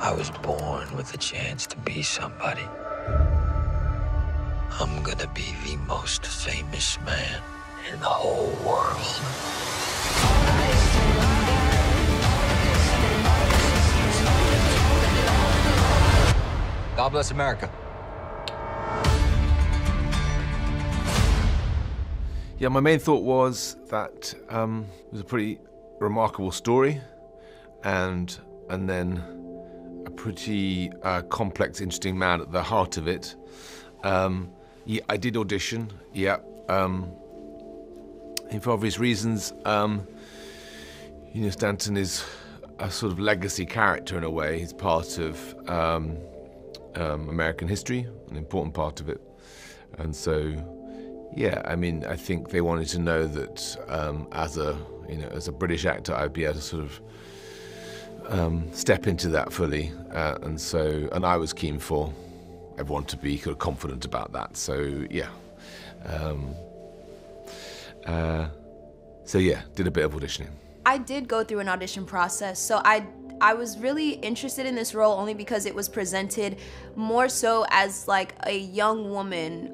I was born with a chance to be somebody. I'm gonna be the most famous man in the whole world. God bless America. Yeah, my main thought was that it was a pretty remarkable story, and then a pretty complex, interesting man at the heart of it. Yeah, I did audition. Yeah, and for obvious reasons. You know, Stanton is a sort of legacy character in a way. He's part of American history, an important part of it, and so. Yeah, I mean, I think they wanted to know that as a British actor, I'd be able to sort of step into that fully, and I was keen for everyone to be kind of confident about that. So yeah, did a bit of auditioning. I did go through an audition process, so I was really interested in this role only because it was presented more so as like a young woman.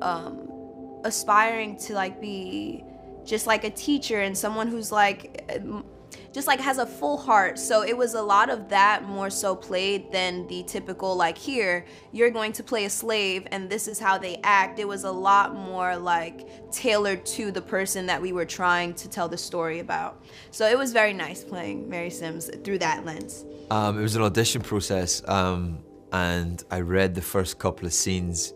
Aspiring to like be just like a teacher and someone who's like just like has a full heart. So it was a lot of that more so played than the typical like, here you're going to play a slave and this is how they act. It was a lot more like tailored to the person that we were trying to tell the story about. So it was very nice playing Mary Sims through that lens. It was an audition process, and I read the first couple of scenes,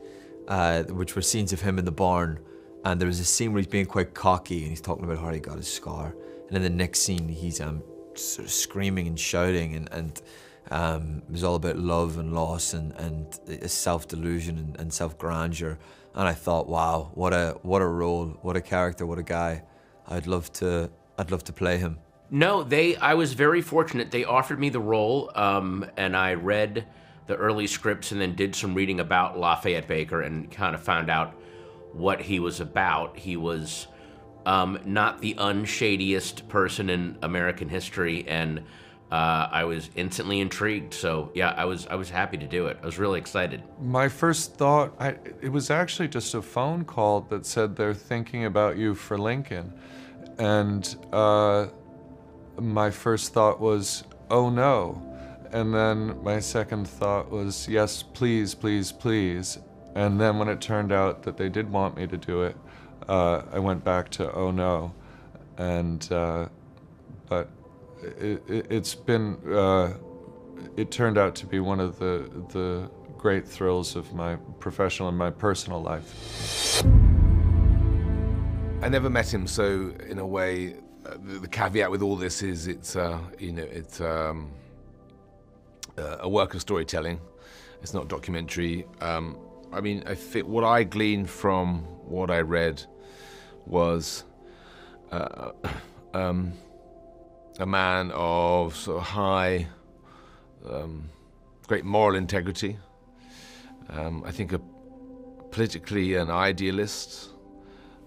which were scenes of him in the barn, and there was a scene where he's being quite cocky and he's talking about how he got his scar, and in the next scene he's sort of screaming and shouting, and it was all about love and loss and self-delusion and self-grandeur, and I thought, wow, what a role, what a character, what a guy. I'd love to play him. No, I was very fortunate. They offered me the role, and I read the early scripts and then did some reading about Lafayette Baker and kind of found out what he was about. He was not the unshadiest person in American history, and I was instantly intrigued. So yeah, I was happy to do it. I was really excited. My first thought, it was actually just a phone call that said they're thinking about you for Lincoln, and my first thought was, oh no. And then my second thought was, yes, please, please, please. And then when it turned out that they did want me to do it, I went back to, oh no. And, but it's been, it turned out to be one of the great thrills of my professional and my personal life. I never met him, so in a way, the caveat with all this is it's a work of storytelling. It's not documentary. I mean, I think what I gleaned from what I read was a man of sort of high, great moral integrity. I think politically an idealist.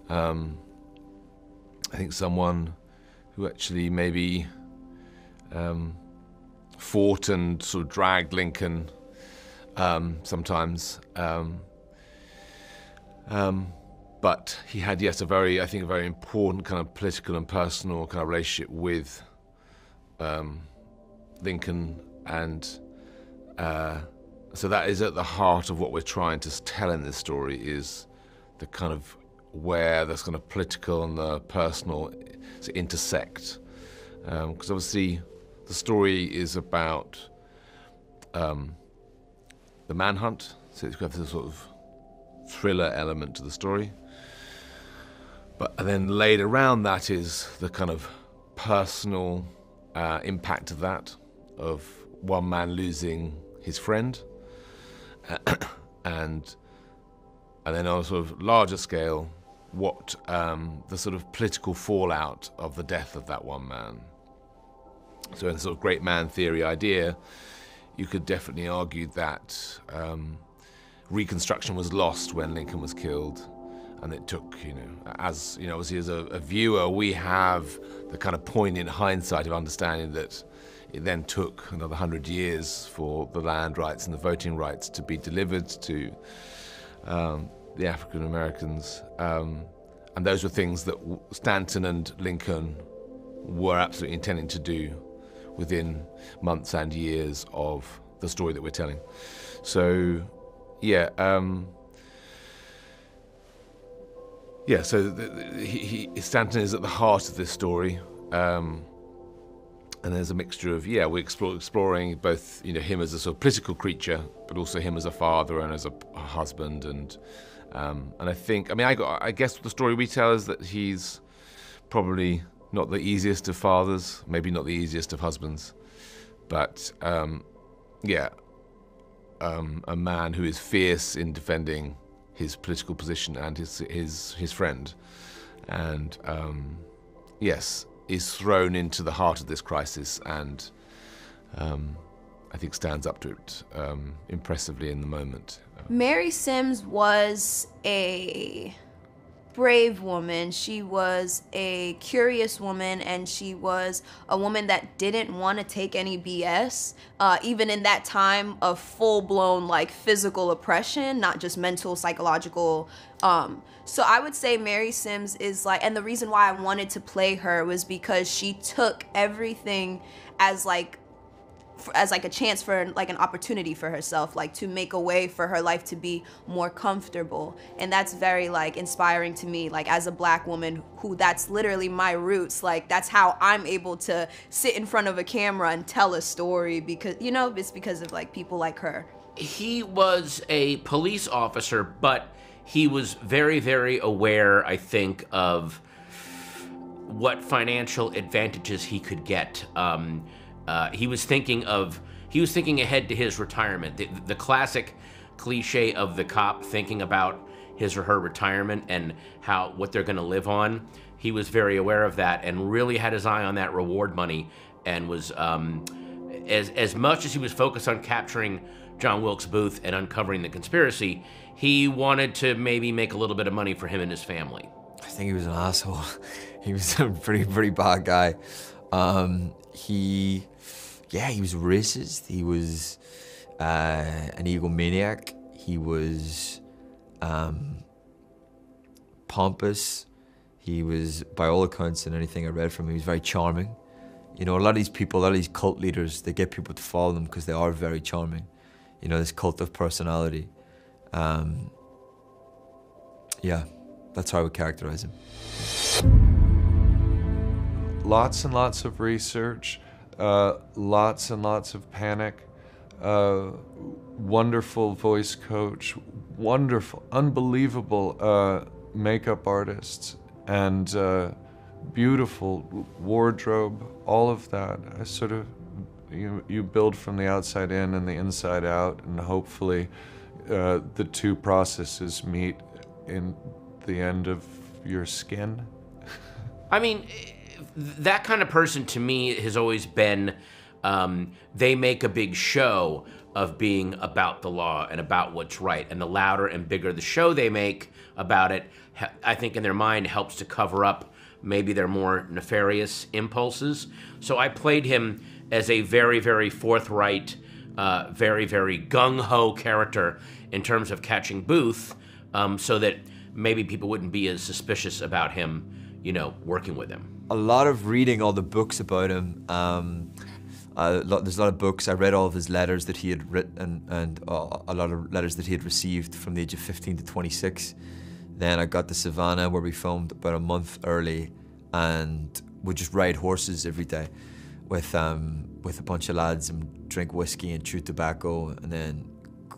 I think someone who actually maybe fought and sort of dragged Lincoln sometimes, but he had, yes, a very important kind of political and personal kind of relationship with Lincoln, and so that is at the heart of what we're trying to tell in this story, is the kind of where this kind of political and the personal intersect, because obviously the story is about the manhunt, so it's got this sort of thriller element to the story. And then laid around that is the kind of personal impact of that, of one man losing his friend, and then on a sort of larger scale, what the sort of political fallout of the death of that one man. So in the sort of great man theory idea, you could definitely argue that Reconstruction was lost when Lincoln was killed, and it took, obviously as a viewer, we have the kind of poignant hindsight of understanding that it then took another 100 years for the land rights and the voting rights to be delivered to the African Americans. And those were things that Stanton and Lincoln were absolutely intending to do within months and years of the story that we're telling. So, yeah, so Stanton is at the heart of this story, and there's a mixture of, we're exploring both, him as a sort of political creature, but also him as a father and as a husband, and I think, I guess the story we tell is that he's probably not the easiest of fathers, maybe not the easiest of husbands, but a man who is fierce in defending his political position and his friend, and is thrown into the heart of this crisis, and I think stands up to it impressively in the moment. Mary Sims was a brave woman. She was a curious woman, and she was a woman that didn't want to take any BS, even in that time of full-blown physical oppression, not just mental, psychological. So I would say Mary Sims is and the reason why I wanted to play her was because she took everything as a chance for an opportunity for herself, to make a way for her life to be more comfortable. And that's very inspiring to me, as a black woman who that's literally my roots. That's how I'm able to sit in front of a camera and tell a story, because it's because of people like her. He was a police officer, but he was very, very aware, I think, of what financial advantages he could get. He was thinking ahead to his retirement. The classic cliche of the cop thinking about his or her retirement and what they're going to live on. He was very aware of that and really had his eye on that reward money, and was as much as he was focused on capturing John Wilkes Booth and uncovering the conspiracy, he wanted to maybe make a little bit of money for him and his family. I think he was an asshole. He was a pretty bad guy. He was racist. He was an egomaniac. He was pompous. He was, by all accounts and anything I read from him, he was very charming. A lot of these people, a lot of these cult leaders, they get people to follow them because they are very charming. This cult of personality. That's how I would characterize him. Lots and lots of research. Lots and lots of panic, wonderful voice coach, wonderful, unbelievable makeup artists, and beautiful wardrobe, all of that. I sort of, you build from the outside in and the inside out, and hopefully the two processes meet in the end of your skin. That kind of person to me has always been, they make a big show of being about the law and about what's right. And the louder and bigger the show they make about it, I think in their mind helps to cover up maybe their more nefarious impulses. So I played him as a very, very forthright, very, very gung-ho character in terms of catching Booth, so that maybe people wouldn't be as suspicious about him, working with him. A lot of reading all the books about him. There's a lot of books. I read all of his letters that he had written, and a lot of letters that he had received from the age of 15 to 26. Then I got to Savannah, where we filmed about a month early, and would just ride horses every day with a bunch of lads and drink whiskey and chew tobacco, and then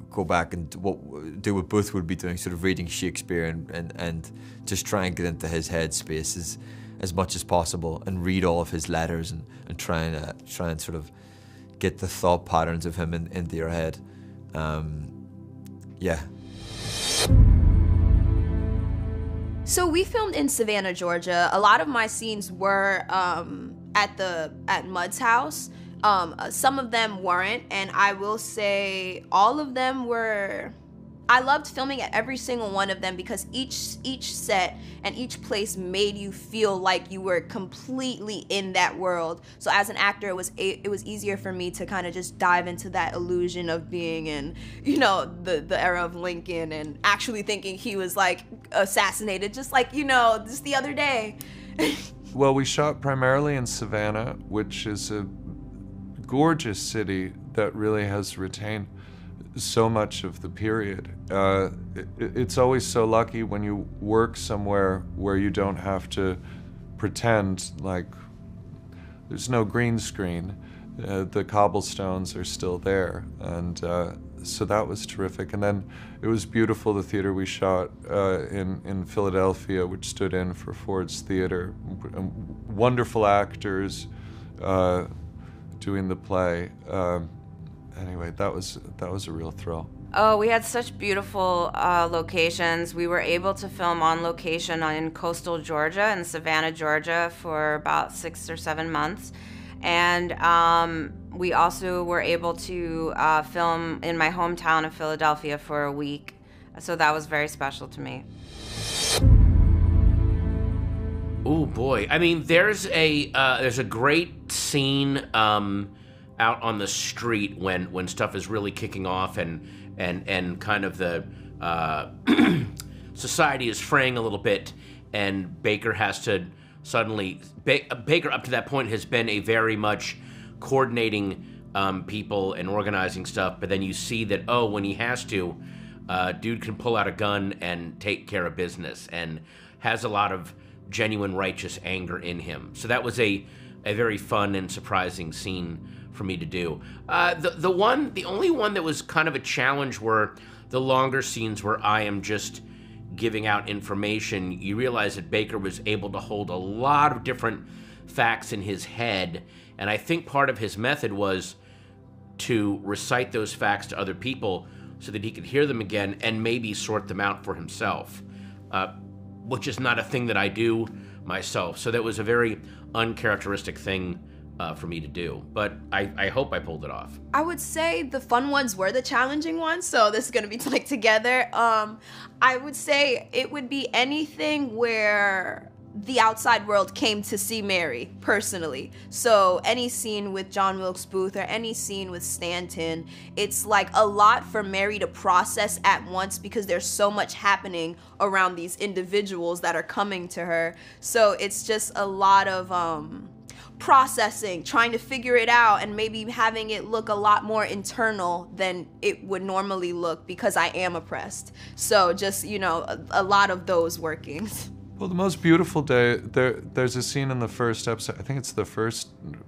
go back and do what Booth would be doing, sort of reading Shakespeare and just try and get into his head space as much as possible, and read all of his letters and try and sort of get the thought patterns of him into your head. So we filmed in Savannah, Georgia. A lot of my scenes were at Mudd's house. Some of them weren't, and I will say all of them were, I loved filming at every single one of them because each set and each place made you feel like you were completely in that world. So as an actor, it was easier for me to kind of just dive into that illusion of being in, you know, the era of Lincoln and actually thinking he was like assassinated, just like, you know, just the other day. Well, we shot primarily in Savannah, which is a gorgeous city that really has retained so much of the period. It's always so lucky when you work somewhere where you don't have to pretend like there's no green screen. The cobblestones are still there, and so that was terrific. And then it was beautiful, the theater we shot in Philadelphia, which stood in for Ford's Theater. Wonderful actors doing the play. Anyway, that was a real thrill. Oh, we had such beautiful locations. We were able to film on location in coastal Georgia, in Savannah, Georgia, for about 6 or 7 months. And we also were able to film in my hometown of Philadelphia for a week. So that was very special to me. Oh boy! I mean, there's a great scene out on the street when stuff is really kicking off and kind of the society is fraying a little bit, and Baker has to suddenly Baker up to that point has been a very much coordinating people and organizing stuff, but then you see that when he has to, dude can pull out a gun and take care of business and has a lot of genuine righteous anger in him. So that was a very fun and surprising scene for me to do. The only one that was kind of a challenge were the longer scenes where I am just giving out information. You realize that Baker was able to hold a lot of different facts in his head, and I think part of his method was to recite those facts to other people so that he could hear them again and maybe sort them out for himself, which is not a thing that I do myself. So that was a very uncharacteristic thing for me to do, but I hope I pulled it off. I would say the fun ones were the challenging ones, so this is gonna be like together. I would say it would be anything where the outside world came to see Mary personally. So any scene with John Wilkes Booth or any scene with Stanton, it's like a lot for Mary to process at once because there's so much happening around these individuals that are coming to her. So it's just a lot of processing, trying to figure it out, and maybe having it look a lot more internal than it would normally look because I am oppressed. So just, you know, a lot of those workings. Well, the most beautiful day, there's a scene in the first episode, I think it's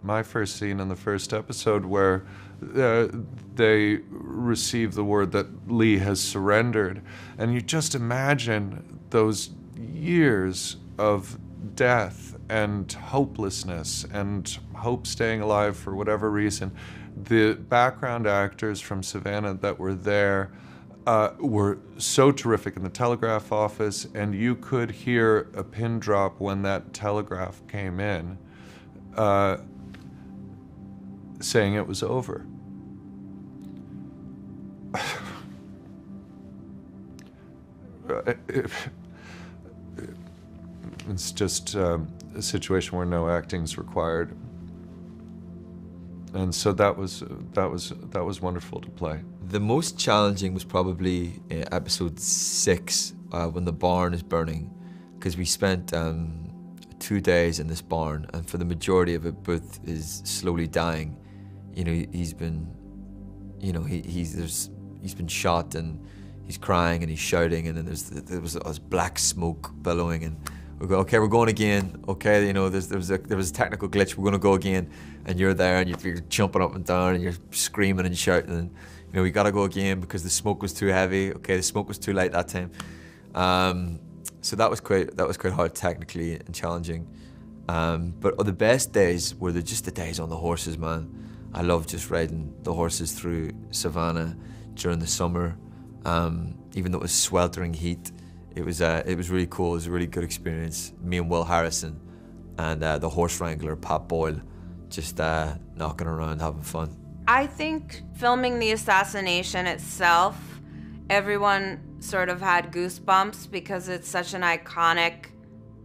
my first scene in the first episode, where they receive the word that Lee has surrendered. And you just imagine those years of death and hopelessness and hope staying alive for whatever reason. The background actors from Savannah that were there were so terrific in the telegraph office, and you could hear a pin drop when that telegraph came in, saying it was over. It's just a situation where no acting's required, and so that was wonderful to play. The most challenging was probably episode 6 when the barn is burning, because we spent 2 days in this barn, and for the majority of it, Booth is slowly dying. You know, he's been shot, and he's crying and he's shouting, and then there was black smoke billowing, and we go, okay, we're going again. Okay, you know, there was a technical glitch. We're going to go again, and you're there, and you're jumping up and down, and you're screaming and shouting, and you know, we got to go again because the smoke was too heavy. Okay, the smoke was too light that time. So that was quite hard technically and challenging. But the best days were just the days on the horses, man. I loved just riding the horses through Savannah during the summer, even though it was sweltering heat. It was really cool. It was a really good experience. Me and Will Harrison and the horse wrangler, Pat Boyle, just knocking around, having fun. I think filming the assassination itself everyone sort of had goosebumps because it's such an iconic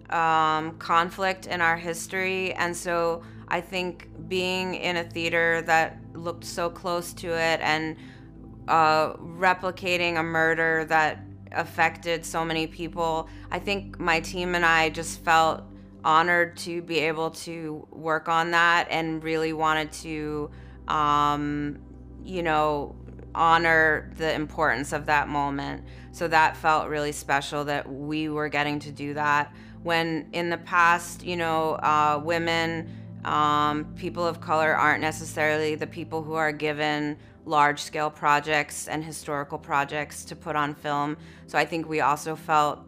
conflict in our history. And so I think being in a theater that looked so close to it and replicating a murder that affected so many people, I think my team and I just felt honored to be able to work on that and really wanted to, you know, honor the importance of that moment. So that felt really special that we were getting to do that. When in the past, you know, women, people of color aren't necessarily the people who are given large-scale projects and historical projects to put on film. So I think we also felt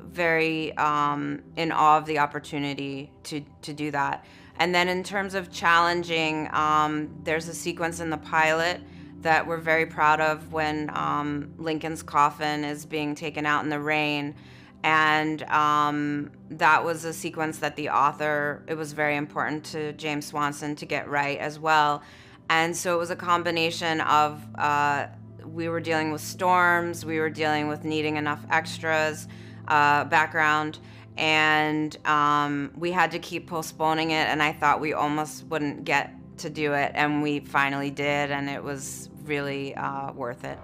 very in awe of the opportunity to do that. And then in terms of challenging, there's a sequence in the pilot that we're very proud of when Lincoln's coffin is being taken out in the rain. And that was a sequence that the author, it was very important to James Swanson to get right as well. And so it was a combination of, we were dealing with storms, we were dealing with needing enough extras, background, and we had to keep postponing it, and I thought we almost wouldn't get to do it, and we finally did, and it was really worth it.